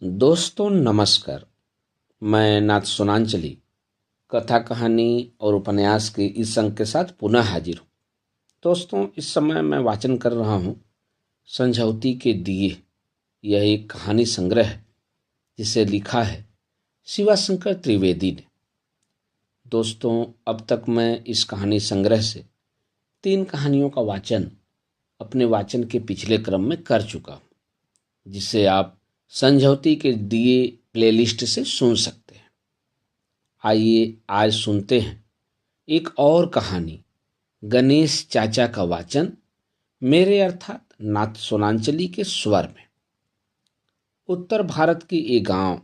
दोस्तों नमस्कार। मैं नाथ सोनांचली कथा कहानी और उपन्यास के इस अंक के साथ पुनः हाजिर हूँ। दोस्तों, इस समय मैं वाचन कर रहा हूँ संझौती के दिए। यह एक कहानी संग्रह है जिसे लिखा है शिवाशंकर त्रिवेदी ने। दोस्तों, अब तक मैं इस कहानी संग्रह से 3 कहानियों का वाचन अपने वाचन के पिछले क्रम में कर चुका हूँ, जिसे आप संझौती के दिए प्लेलिस्ट से सुन सकते हैं। आइए आज सुनते हैं एक और कहानी, गणेश चाचा का वाचन मेरे अर्थात नाथ सोनांचली के स्वर में। उत्तर भारत की एक गांव,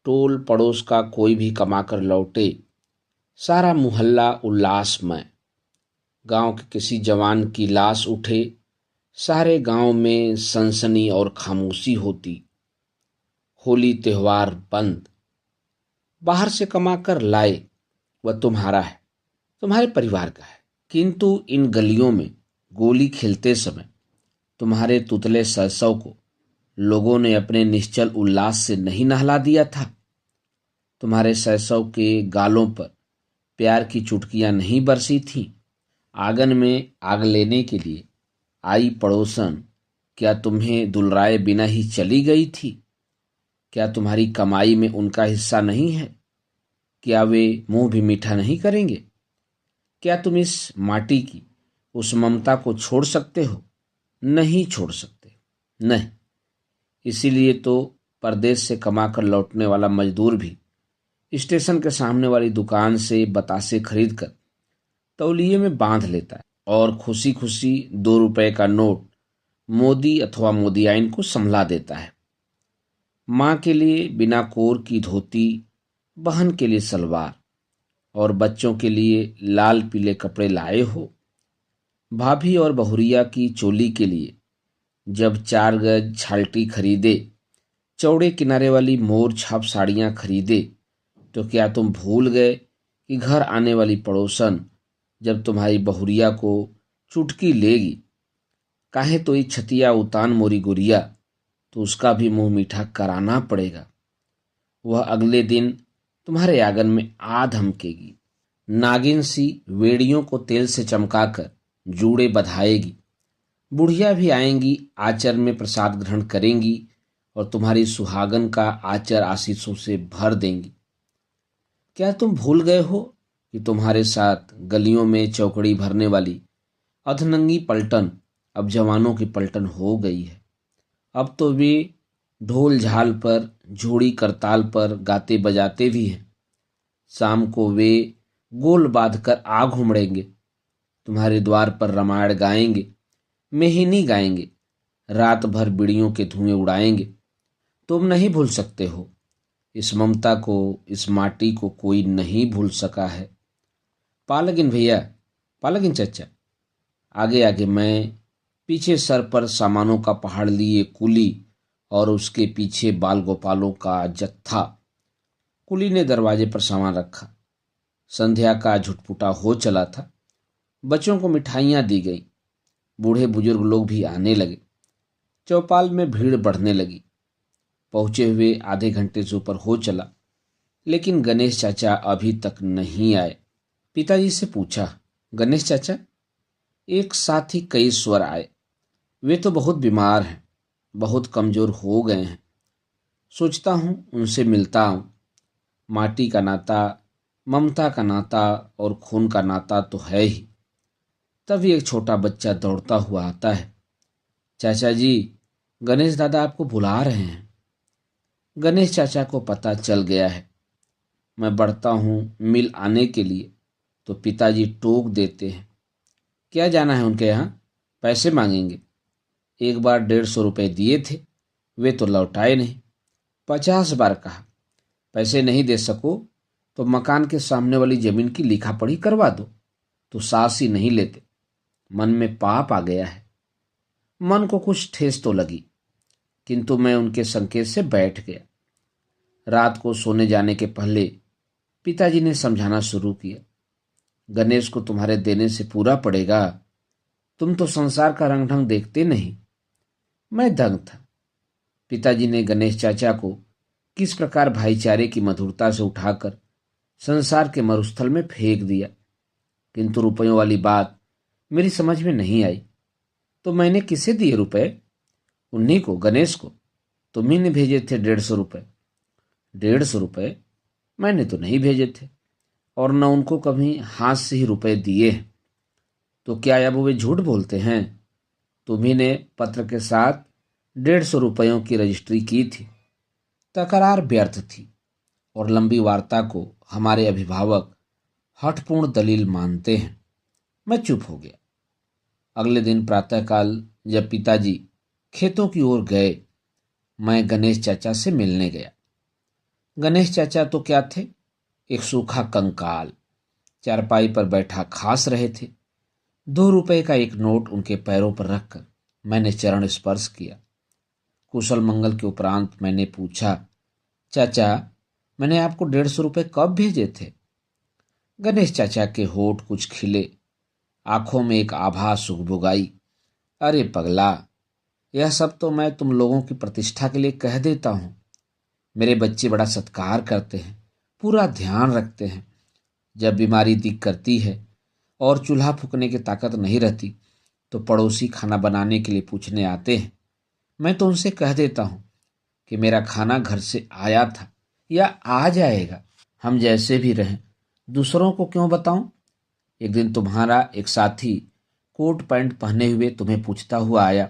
टोल पड़ोस का कोई भी कमाकर लौटे, सारा मुहल्ला उल्लासमय। गांव के किसी जवान की लाश उठे, सारे गांव में सनसनी और खामोशी होती। होली त्योहार बंद। बाहर से कमा कर लाए, वह तुम्हारा है, तुम्हारे परिवार का है, किंतु इन गलियों में गोली खेलते समय तुम्हारे तुतले सरसों को लोगों ने अपने निश्चल उल्लास से नहीं नहला दिया था। तुम्हारे सरसों के गालों पर प्यार की चुटकियां नहीं बरसी थीं। आंगन में आग लेने के लिए आई पड़ोसन क्या तुम्हें दुलराए बिना ही चली गई थी? क्या तुम्हारी कमाई में उनका हिस्सा नहीं है? क्या वे मुंह भी मीठा नहीं करेंगे? क्या तुम इस माटी की उस ममता को छोड़ सकते हो? नहीं छोड़ सकते, नहीं। इसीलिए तो परदेश से कमाकर लौटने वाला मजदूर भी स्टेशन के सामने वाली दुकान से बतासे खरीद कर तौलिए में बांध लेता है और खुशी खुशी 2 रुपए का नोट मोदी अथवा मोदियाइन को संभला देता है। माँ के लिए बिना कोर की धोती, बहन के लिए सलवार और बच्चों के लिए लाल पीले कपड़े लाए हो। भाभी और बहुरिया की चोली के लिए जब 4 गज छाल्टी खरीदे, चौड़े किनारे वाली मोर छाप साड़ियाँ खरीदे, तो क्या तुम भूल गए कि घर आने वाली पड़ोसन जब तुम्हारी बहुरिया को चुटकी लेगी, काहे तो ये छतिया उतान मोरी गुरिया, तो उसका भी मुंह मीठा कराना पड़ेगा। वह अगले दिन तुम्हारे आंगन में आ धमकेगी, नागिन सी वेड़ियों को तेल से चमकाकर जूड़े बधाएगी। बुढ़िया भी आएंगी, आचर में प्रसाद ग्रहण करेंगी और तुम्हारी सुहागन का आचर आशीषों से भर देंगी। क्या तुम भूल गए हो कि तुम्हारे साथ गलियों में चौकड़ी भरने वाली अधनंगी पलटन अब जवानों की पलटन हो गई है? अब तो वे ढोल झाल पर, झोड़ी करताल पर गाते बजाते भी हैं। शाम को वे गोल बांध कर आग घुमड़ेंगे, तुम्हारे द्वार पर रामायण गाएंगे, मेहिनी गाएंगे, रात भर बीड़ियों के धुएं उड़ाएंगे। तुम नहीं भूल सकते हो इस ममता को, इस माटी को कोई नहीं भूल सका है। पालगिन भैया, पालगिन चचा, आगे आगे मैं, पीछे सर पर सामानों का पहाड़ लिए कुली और उसके पीछे बाल गोपालों का जत्था। कुली ने दरवाजे पर सामान रखा। संध्या का झुटपुटा हो चला था। बच्चों को मिठाइयाँ दी गई। बूढ़े बुजुर्ग लोग भी आने लगे। चौपाल में भीड़ बढ़ने लगी। पहुंचे हुए आधे घंटे से ऊपर हो चला, लेकिन गणेश चाचा अभी तक नहीं आए। पिताजी से पूछा, गणेश चाचा? एक साथ ही कई स्वर आए। वे तो बहुत बीमार हैं, बहुत कमजोर हो गए हैं। सोचता हूँ उनसे मिलता हूँ। माटी का नाता, ममता का नाता और खून का नाता तो है ही। तभी एक छोटा बच्चा दौड़ता हुआ आता है। चाचा जी, गणेश दादा आपको बुला रहे हैं। गणेश चाचा को पता चल गया है। मैं बढ़ता हूँ मिल आने के लिए, तो पिताजी टोक देते हैं। क्या जाना है उनके यहाँ? पैसे मांगेंगे। एक बार 150 रुपए दिए थे, वे तो लौटाए नहीं। 50 बार कहा, पैसे नहीं दे सको तो मकान के सामने वाली जमीन की लिखा पढ़ी करवा दो, तो सांस ही नहीं लेते। मन में पाप आ गया है। मन को कुछ ठेस तो लगी, किंतु मैं उनके संकेत से बैठ गया। रात को सोने जाने के पहले पिताजी ने समझाना शुरू किया, गणेश को तुम्हारे देने से पूरा पड़ेगा। तुम तो संसार का रंग ढंग देखते नहीं। मैं दंग था। पिताजी ने गणेश चाचा को किस प्रकार भाईचारे की मधुरता से उठाकर संसार के मरुस्थल में फेंक दिया, किंतु रुपयों वाली बात मेरी समझ में नहीं आई। तो मैंने किसे दिए रुपए? उन्हीं को, गणेश को। तुम्ही ने भेजे थे 150 रुपये। 150 रुपये? मैंने तो नहीं भेजे थे, और न उनको कभी हाथ से ही रुपए दिए हैं। तो क्या अब वे झूठ बोलते हैं? तुम्ही ने पत्र के साथ 150 रुपयों की रजिस्ट्री की थी। तकरार व्यर्थ थी और लंबी वार्ता को हमारे अभिभावक हठपूर्ण दलील मानते हैं। मैं चुप हो गया। अगले दिन प्रातःकाल जब पिताजी खेतों की ओर गए, मैं गणेश चाचा से मिलने गया। गणेश चाचा तो क्या थे, एक सूखा कंकाल चारपाई पर बैठा खास रहे थे। 2 रुपए का एक नोट उनके पैरों पर रखकर मैंने चरण स्पर्श किया। कुशल मंगल के उपरांत मैंने पूछा, चाचा, मैंने आपको 150 रुपये कब भेजे थे? गणेश चाचा के होठ कुछ खिले, आंखों में एक आभा सुगबुगाई। अरे पगला, यह सब तो मैं तुम लोगों की प्रतिष्ठा के लिए कह देता हूं। मेरे बच्चे बड़ा सत्कार करते हैं, पूरा ध्यान रखते हैं। जब बीमारी दिख करती है और चूल्हा फूकने की ताकत नहीं रहती तो पड़ोसी खाना बनाने के लिए पूछने आते हैं। मैं तो उनसे कह देता हूं कि मेरा खाना घर से आया था या आ जाएगा। हम जैसे भी रहें, दूसरों को क्यों बताऊं? एक दिन तुम्हारा एक साथी कोट पैंट पहने हुए तुम्हें पूछता हुआ आया।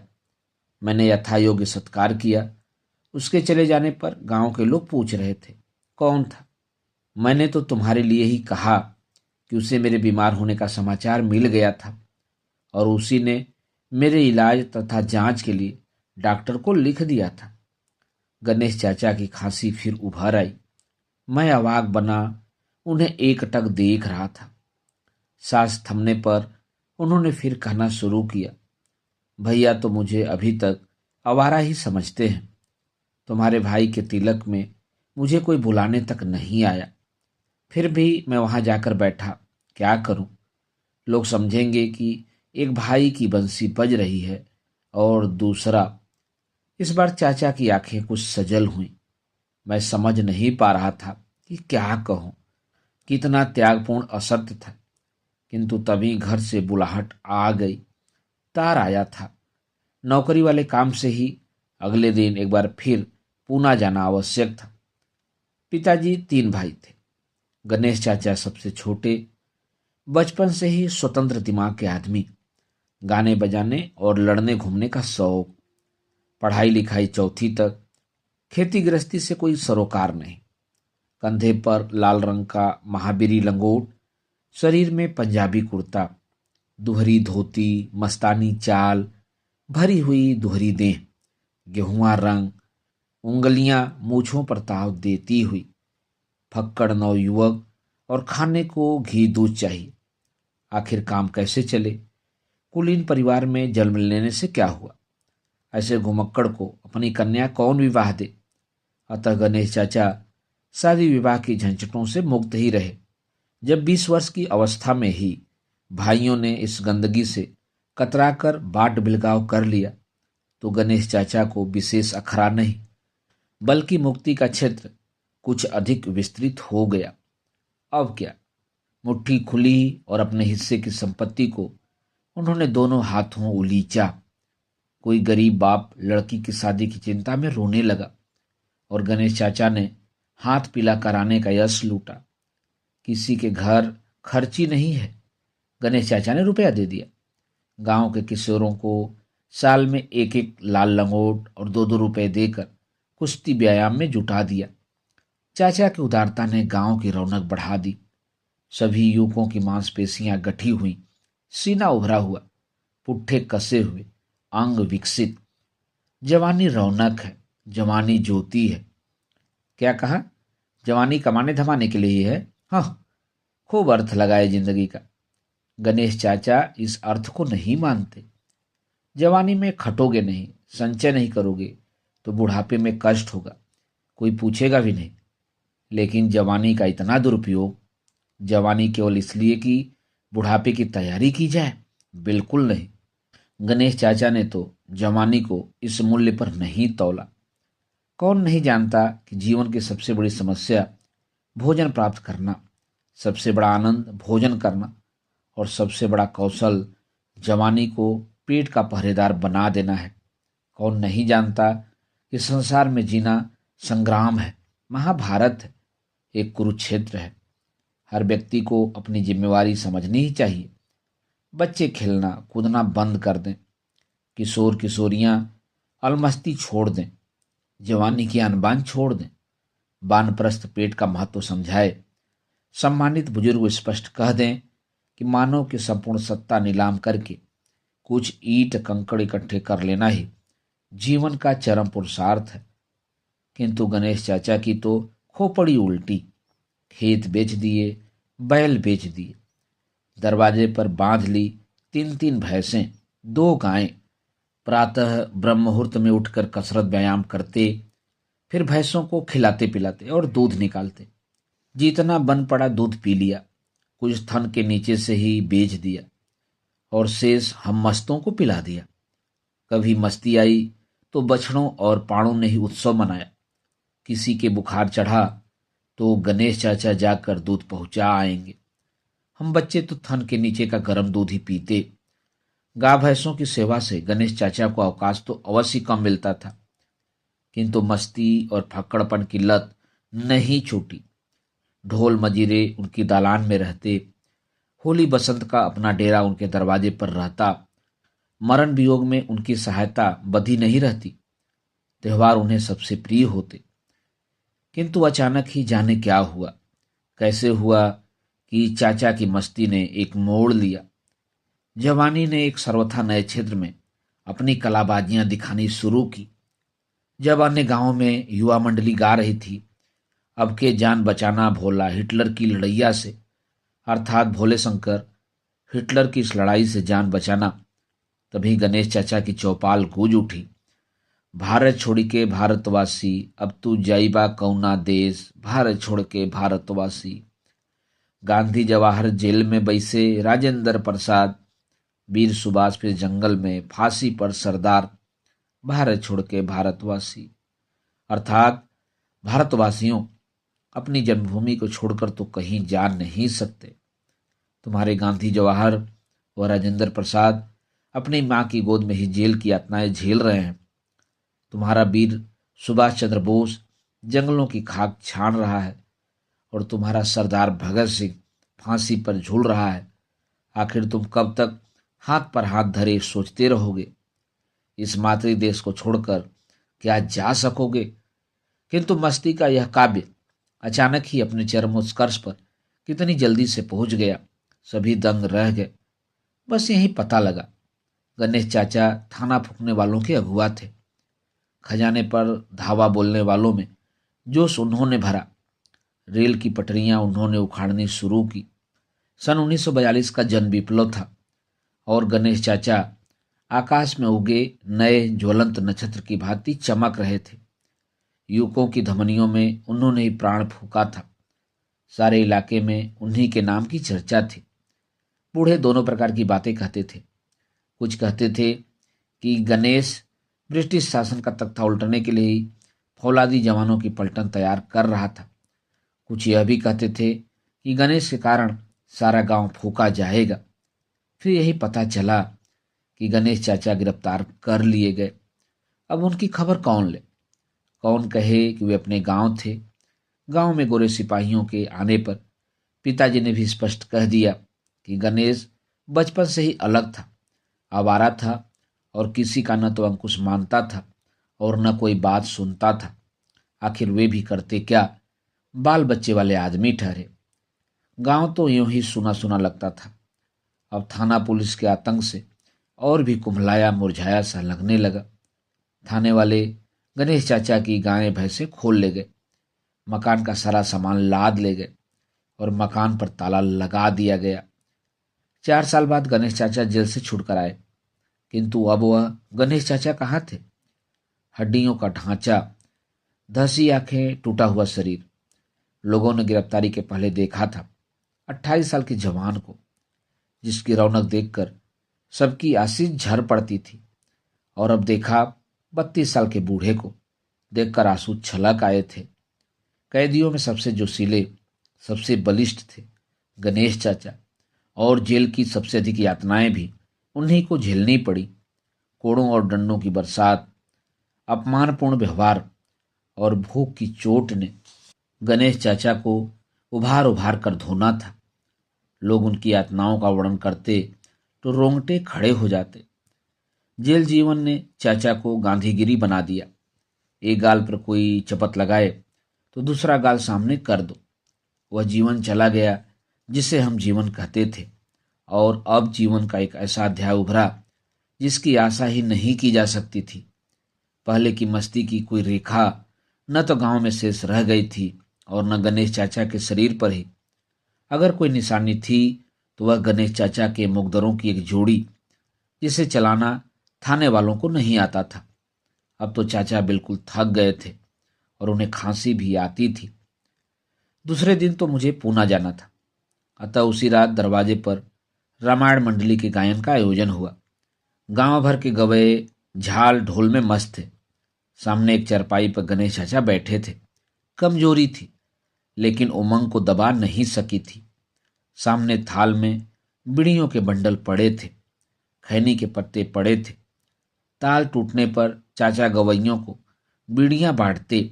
मैंने यथायोग्य सत्कार किया। उसके चले जाने पर गांव के लोग पूछ रहे थे, कौन था? मैंने तो तुम्हारे लिए ही कहा कि उसे मेरे बीमार होने का समाचार मिल गया था और उसी ने मेरे इलाज तथा जांच के लिए डॉक्टर को लिख दिया था। गणेश चाचा की खांसी फिर उभर आई। मैं अवाक बना उन्हें एकटक देख रहा था। सांस थमने पर उन्होंने फिर कहना शुरू किया, भैया तो मुझे अभी तक आवारा ही समझते हैं। तुम्हारे भाई के तिलक में मुझे कोई बुलाने तक नहीं आया, फिर भी मैं वहां जाकर बैठा। क्या करूं? लोग समझेंगे कि एक भाई की बंसी बज रही है और दूसरा। इस बार चाचा की आंखें कुछ सजल हुईं। मैं समझ नहीं पा रहा था कि क्या कहूं। कितना त्यागपूर्ण असत्य था। किंतु तभी घर से बुलाहट आ गई। तार आया था। नौकरी वाले काम से ही अगले दिन एक बार फिर पूना जाना आवश्यक था। पिताजी 3 भाई थे। गणेश चाचा सबसे छोटे, बचपन से ही स्वतंत्र दिमाग के आदमी, गाने बजाने और लड़ने घूमने का शौक, पढ़ाई लिखाई 4वीं तक, खेती गृहस्थी से कोई सरोकार नहीं। कंधे पर लाल रंग का महाबीरी लंगोट, शरीर में पंजाबी कुर्ता, दुहरी धोती, मस्तानी चाल, भरी हुई दुहरी देह, गेहुआ रंग, उंगलियां मूछों पर ताव देती हुई, फक्कड़ नवयुवक और खाने को घी दूध चाहिए। आखिर काम कैसे चले? कुलीन परिवार में जन्म लेने से क्या हुआ? ऐसे घुमक्कड़ को अपनी कन्या कौन विवाह दे? अतः गणेश चाचा शादी विवाह की झंझटों से मुक्त ही रहे। जब 20 वर्ष की अवस्था में ही भाइयों ने इस गंदगी से कतराकर बाट बिलगाव कर लिया तो गणेश चाचा को विशेष अखरा नहीं, बल्कि मुक्ति का क्षेत्र कुछ अधिक विस्तृत हो गया। अब क्या? मुट्ठी खुली और अपने हिस्से की संपत्ति को उन्होंने दोनों हाथों उलीचा। कोई गरीब बाप लड़की की शादी की चिंता में रोने लगा और गणेश चाचा ने हाथ पीला कराने का यश लूटा। किसी के घर खर्ची नहीं है, गणेश चाचा ने रुपया दे दिया। गांव के किशोरों को साल में 1-1 लाल लंगोट और 2-2 रुपए देकर कुश्ती व्यायाम में जुटा दिया। चाचा की उदारता ने गांव की रौनक बढ़ा दी। सभी युवकों की मांसपेशियां गठी हुई, सीना उभरा हुआ, पुट्ठे कसे हुए, अंग विकसित। जवानी रौनक है, जवानी ज्योति है। क्या कहा? जवानी कमाने धमाने के लिए ही है। हाँ, खूब अर्थ लगाए जिंदगी का। गणेश चाचा इस अर्थ को नहीं मानते। जवानी में खटोगे नहीं, संचय नहीं करोगे तो बुढ़ापे में कष्ट होगा, कोई पूछेगा भी नहीं। लेकिन जवानी का इतना दुरुपयोग, जवानी केवल इसलिए कि बुढ़ापे की तैयारी की जाए, बिल्कुल नहीं। गणेश चाचा ने तो जवानी को इस मूल्य पर नहीं तौला। कौन नहीं जानता कि जीवन की सबसे बड़ी समस्या भोजन प्राप्त करना, सबसे बड़ा आनंद भोजन करना और सबसे बड़ा कौशल जवानी को पेट का पहरेदार बना देना है। कौन नहीं जानता कि संसार में जीना संग्राम है, महाभारत है, एक कुरुक्षेत्र है। हर व्यक्ति को अपनी जिम्मेवारी समझनी ही चाहिए। बच्चे खेलना कूदना बंद कर दें, किशोर किशोरियां अलमस्ती छोड़ दें, जवानी की अनबान छोड़ दें, वानप्रस्थ पेट का महत्व समझाए। सम्मानित बुजुर्ग स्पष्ट कह दें कि मानव की संपूर्ण सत्ता नीलाम करके कुछ ईंट कंकड़ इकट्ठे कर लेना ही जीवन का चरम पुरुषार्थ है। किंतु गणेश चाचा की तो खोपड़ी उल्टी। खेत बेच दिए, बैल बेच दिए, दरवाजे पर बांध ली 3-3 भैंसें, 2 गायें। प्रातः ब्रह्म मुहूर्त में उठकर कसरत व्यायाम करते, फिर भैंसों को खिलाते पिलाते और दूध निकालते। जितना बन पड़ा दूध पी लिया, कुछ थन के नीचे से ही बेच दिया और शेष हम मस्तों को पिला दिया। कभी मस्ती आई तो बछड़ों और पाड़ों ने ही उत्सव मनाया। किसी के बुखार चढ़ा तो गणेश चाचा जाकर दूध पहुंचा आएंगे। हम बच्चे तो थन के नीचे का गर्म दूध ही पीते। गाय भैंसों की सेवा से गणेश चाचा को अवकाश तो अवश्य कम मिलता था, किंतु मस्ती और फक्कड़पन की लत नहीं छूटी। ढोल मजीरे उनकी दालान में रहते, होली बसंत का अपना डेरा उनके दरवाजे पर रहता। मरण वियोग में उनकी सहायता बधी नहीं रहती। त्योहार उन्हें सबसे प्रिय होते। किंतु अचानक ही जाने क्या हुआ, कैसे हुआ कि चाचा की मस्ती ने एक मोड़ लिया। जवानी ने एक सर्वथा नए क्षेत्र में अपनी कलाबाजियां दिखानी शुरू की। जब अन्य गांवों में युवा मंडली गा रही थी, अब के जान बचाना भोला हिटलर की लड़ैया से, अर्थात भोले शंकर हिटलर की इस लड़ाई से जान बचाना, तभी गणेश चाचा की चौपाल गूंज उठी। भारत छोड़ के भारतवासी, अब तू जाइबा कौना देश, भारत छोड़ के भारतवासी। गांधी जवाहर जेल में बैसे राजेंद्र प्रसाद, वीर सुभाष फिर जंगल में, फांसी पर सरदार, भारत छोड़ के भारतवासी। अर्थात भारतवासियों, अपनी जन्मभूमि को छोड़कर तो कहीं जा नहीं सकते। तुम्हारे गांधी जवाहर और राजेंद्र प्रसाद अपनी माँ की गोद में ही जेल की यातनाएं झेल रहे हैं। तुम्हारा वीर सुभाष चंद्र बोस जंगलों की खाक छान रहा है और तुम्हारा सरदार भगत सिंह फांसी पर झूल रहा है। आखिर तुम कब तक हाथ पर हाथ धरे सोचते रहोगे? इस मातृ देश को छोड़कर क्या जा सकोगे? किंतु मस्ती का यह काव्य अचानक ही अपने चरमोत्कर्ष पर कितनी जल्दी से पहुंच गया। सभी दंग रह गए। बस यही पता लगा, गणेश चाचा थाना फूंकने वालों के अगुआ थे। खजाने पर धावा बोलने वालों में जोश उन्होंने भरा। रेल की पटरियां उन्होंने उखाड़नी शुरू की। सन 1942 का जन विप्लव था और गणेश चाचा आकाश में उगे नए ज्वलंत नक्षत्र की भांति चमक रहे थे। युवकों की धमनियों में उन्होंने ही प्राण फूंका था। सारे इलाके में उन्हीं के नाम की चर्चा थी। बूढ़े दोनों प्रकार की बातें कहते थे। कुछ कहते थे कि गणेश ब्रिटिश शासन का तख्ता उल्टने के लिए ही फौलादी जवानों की पलटन तैयार कर रहा था। कुछ यह भी कहते थे कि गणेश के कारण सारा गांव फूंका जाएगा। फिर यही पता चला कि गणेश चाचा गिरफ्तार कर लिए गए। अब उनकी खबर कौन ले? कौन कहे कि वे अपने गांव थे? गांव में गोरे सिपाहियों के आने पर पिताजी ने भी स्पष्ट कह दिया कि गणेश बचपन से ही अलग था, आवारा था और किसी का न तो अंकुश मानता था और न कोई बात सुनता था। आखिर वे भी करते क्या, बाल बच्चे वाले आदमी ठहरे। गांव तो यूं ही सुना सुना लगता था। अब थाना पुलिस के आतंक से और भी कुम्हलाया मुरझाया सा लगने लगा। थाने वाले गणेश चाचा की गायें भैंसें खोल ले गए, मकान का सारा सामान लाद ले गए और मकान पर ताला लगा दिया गया। 4 साल बाद गणेश चाचा जेल से छुटकर आए, किंतु अब वह गणेश चाचा कहाँ थे? हड्डियों का ढांचा, धसी आंखें, टूटा हुआ शरीर। लोगों ने गिरफ्तारी के पहले देखा था 28 साल के जवान को, जिसकी रौनक देखकर सबकी आशीष झर पड़ती थी, और अब देखा 32 साल के बूढ़े को, देखकर आंसू छलक आए थे। कैदियों में सबसे जोशीले, सबसे बलिष्ठ थे गणेश चाचा, और जेल की सबसे अधिक यातनाएं भी उन्हीं को झेलनी पड़ी। कोड़ों और डंडों की बरसात, अपमानपूर्ण व्यवहार और भूख की चोट ने गणेश चाचा को उभार उभार कर धोना था। लोग उनकी यातनाओं का वर्णन करते तो रोंगटे खड़े हो जाते। जेल जीवन ने चाचा को गांधीगिरी बना दिया। एक गाल पर कोई चपत लगाए तो दूसरा गाल सामने कर दो। वह जीवन चला गया जिसे हम जीवन कहते थे, और अब जीवन का एक ऐसा अध्याय उभरा जिसकी आशा ही नहीं की जा सकती थी। पहले की मस्ती की कोई रेखा न तो गांव में शेष रह गई थी और न गणेश चाचा के शरीर पर ही। अगर कोई निशानी थी तो वह गणेश चाचा के मुकद्दरों की एक जोड़ी, जिसे चलाना थाने वालों को नहीं आता था। अब तो चाचा बिल्कुल थक गए थे और उन्हें खांसी भी आती थी। दूसरे दिन तो मुझे पूना जाना था, अतः उसी रात दरवाजे पर रामायण मंडली के गायन का आयोजन हुआ। गांव भर के गवैये झाल ढोल में मस्त थे। सामने एक चरपाई पर गणेश चाचा बैठे थे। कमजोरी थी, लेकिन उमंग को दबा नहीं सकी थी। सामने थाल में बीड़ियों के बंडल पड़े थे, खैनी के पत्ते पड़े थे। ताल टूटने पर चाचा गवैयों को बीड़ियां बांटते,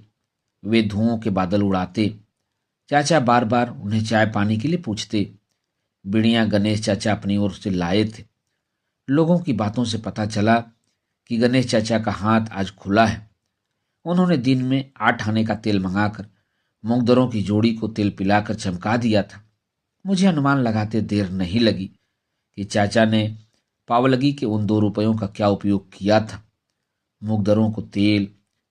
वे धुओं के बादल उड़ाते। चाचा बार बार उन्हें चाय पानी के लिए पूछते। बीड़ियां गणेश चाचा अपनी ओर से लाए थे। लोगों की बातों से पता चला कि गणेश चाचा का हाथ आज खुला है। उन्होंने दिन में 8 आने का तेल मंगाकर मुकद्दरों की जोड़ी को तेल पिलाकर चमका दिया था। मुझे अनुमान लगाते देर नहीं लगी कि चाचा ने पावलगी के उन 2 रुपयों का क्या उपयोग किया था। मुकद्दरों को तेल,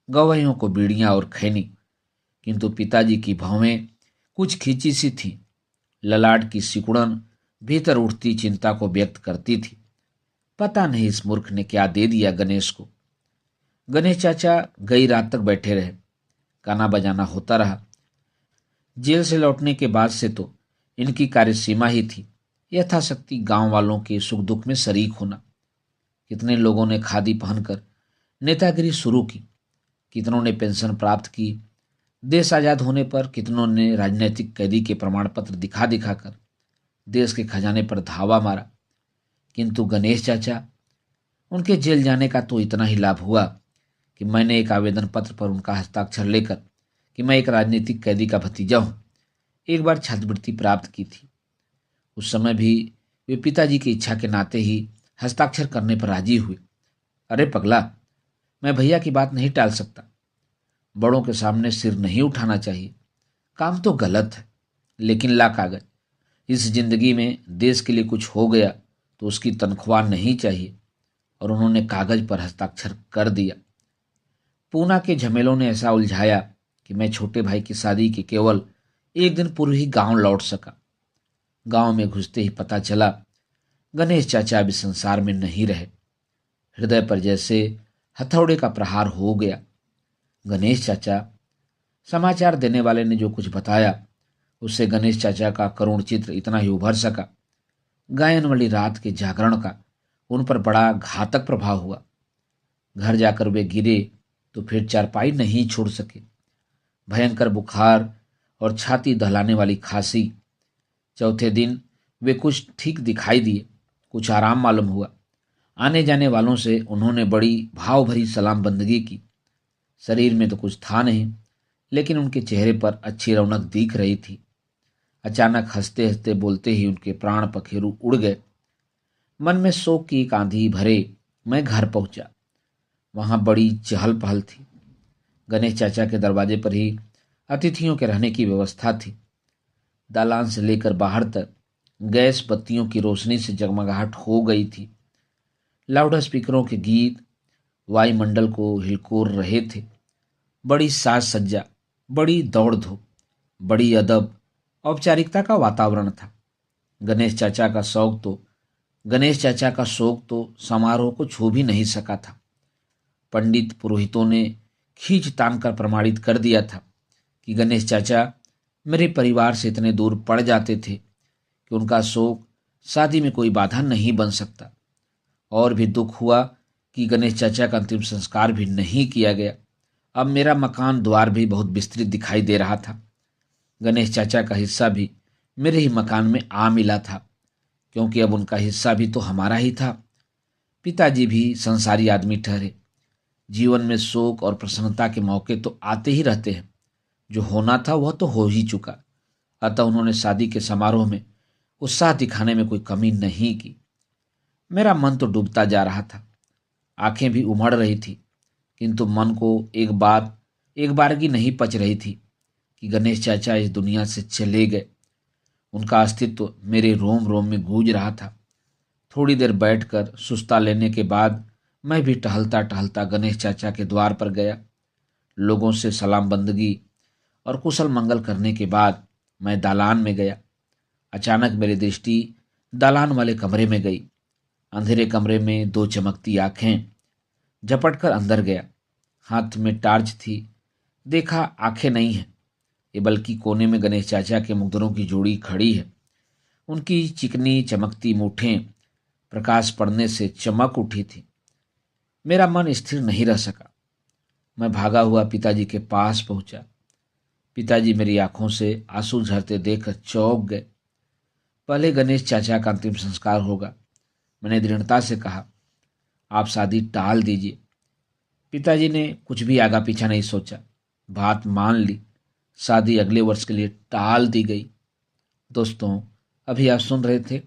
गवैयों को बीड़ियां और खैनी। किंतु पिताजी की भौहें कुछ खींची सी थी। ललाट की सिकुड़न भीतर उठती चिंता को व्यक्त करती थी। पता नहीं इस मूर्ख ने क्या दे दिया गणेश को। गणेश चाचा गई रात तक बैठे रहे। गाना बजाना होता रहा। जेल से लौटने के बाद से तो इनकी कार्यसीमा ही थी यथाशक्ति गांव वालों के सुख दुख में शरीक होना। कितने लोगों ने खादी पहनकर नेतागिरी शुरू की, कितनों ने पेंशन प्राप्त की। देश आजाद होने पर कितनों ने राजनीतिक कैदी के प्रमाण पत्र दिखा दिखाकर देश के खजाने पर धावा मारा। किंतु गणेश चाचा, उनके जेल जाने का तो इतना ही लाभ हुआ कि मैंने एक आवेदन पत्र पर उनका हस्ताक्षर लेकर कि मैं एक राजनीतिक कैदी का भतीजा हूं, एक बार छात्रवृत्ति प्राप्त की थी। उस समय भी वे पिताजी की इच्छा के नाते ही हस्ताक्षर करने पर राजी हुए। अरे पगला, मैं भैया की बात नहीं टाल सकता। बड़ों के सामने सिर नहीं उठाना चाहिए। काम तो गलत है, लेकिन ला कागज। इस जिंदगी में देश के लिए कुछ हो गया तो उसकी तनख्वाह नहीं चाहिए। और उन्होंने कागज पर हस्ताक्षर कर दिया। पूना के झमेलों ने ऐसा उलझाया कि मैं छोटे भाई की शादी के केवल एक दिन पूर्व ही गांव लौट सका। गांव में घुसते ही पता चला गणेश चाचा अभी संसार में नहीं रहे। हृदय पर जैसे हथौड़े का प्रहार हो गया। गणेश चाचा, समाचार देने वाले ने जो कुछ बताया उससे गणेश चाचा का करुण चित्र इतना ही उभर सका। गायन वाली रात के जागरण का उन पर बड़ा घातक प्रभाव हुआ। घर जाकर वे गिरे तो फिर चारपाई नहीं छोड़ सके। भयंकर बुखार और छाती दहलाने वाली खांसी। चौथे दिन वे कुछ ठीक दिखाई दिए, कुछ आराम मालूम हुआ। आने जाने वालों से उन्होंने बड़ी भाव भरी सलाम बंदगी की। शरीर में तो कुछ था नहीं, लेकिन उनके चेहरे पर अच्छी रौनक दिख रही थी। अचानक हंसते हंसते बोलते ही उनके प्राण पखेरु उड़ गए। मन में शोक की एक आंधी भरे मैं घर पहुंचा। वहां बड़ी चहल पहल थी। गणेश चाचा के दरवाजे पर ही अतिथियों के रहने की व्यवस्था थी। दालान से लेकर बाहर तक गैस बत्तियों की रोशनी से जगमगाहट हो गई थी। लाउड स्पीकरों के गीत वायुमंडल को हिलकोर रहे थे। बड़ी साज सज्जा, बड़ी दौड़ धूप, बड़ी अदब औपचारिकता का वातावरण था। गणेश चाचा का शौक तो समारोह को छू भी नहीं सका था। पंडित पुरोहितों ने खींच तान कर प्रमाणित कर दिया था कि गणेश चाचा मेरे परिवार से इतने दूर पड़ जाते थे कि उनका शौक शादी में कोई बाधा नहीं बन सकता। और भी दुख हुआ कि गणेश चाचा का अंतिम संस्कार भी नहीं किया गया। अब मेरा मकान द्वार भी बहुत विस्तृत दिखाई दे रहा था। गणेश चाचा का हिस्सा भी मेरे ही मकान में आ मिला था, क्योंकि अब उनका हिस्सा भी तो हमारा ही था। पिताजी भी संसारी आदमी ठहरे। जीवन में शोक और प्रसन्नता के मौके तो आते ही रहते हैं। जो होना था वह तो हो ही चुका। अतः उन्होंने शादी के समारोह में उत्साह दिखाने में कोई कमी नहीं की। मेरा मन तो डूबता जा रहा था, आंखें भी उमड़ रही थी, किंतु मन को एक बार की नहीं पच रही थी कि गणेश चाचा इस दुनिया से चले गए। उनका अस्तित्व मेरे रोम रोम में गूंज रहा था। थोड़ी देर बैठकर सुस्ता लेने के बाद मैं भी टहलता टहलता गणेश चाचा के द्वार पर गया। लोगों से सलाम बंदगी और कुशल मंगल करने के बाद मैं दालान में गया। अचानक मेरी दृष्टि दालान वाले कमरे में गई। अंधेरे कमरे में दो चमकती आंखें। झपट कर अंदर गया। हाथ में टार्च थी। देखा आंखें नहीं हैं, ये बल्कि कोने में गणेश चाचा के मुकद्दरों की जोड़ी खड़ी है। उनकी चिकनी चमकती मूठें प्रकाश पड़ने से चमक उठी थी। मेरा मन स्थिर नहीं रह सका। मैं भागा हुआ पिताजी के पास पहुंचा। पिताजी मेरी आंखों से आंसू झरते देखकर चौंक गए। पहले गणेश चाचा का अंतिम संस्कार होगा, मैंने दृढ़ता से कहा। आप शादी टाल दीजिए। पिताजी ने कुछ भी आगा पीछा नहीं सोचा, बात मान ली। शादी अगले वर्ष के लिए टाल दी गई। दोस्तों, अभी आप सुन रहे थे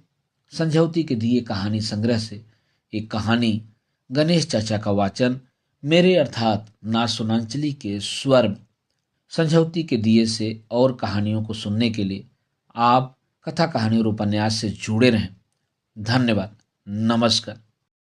संझौती के दिए कहानी संग्रह से एक कहानी गणेश चाचा का वाचन मेरे अर्थात नाथ सोनांचली के स्वर में। संझौती के दिए से और कहानियों को सुनने के लिए आप कथा कहानी और उपन्यास से जुड़े रहें। धन्यवाद। नमस्कार।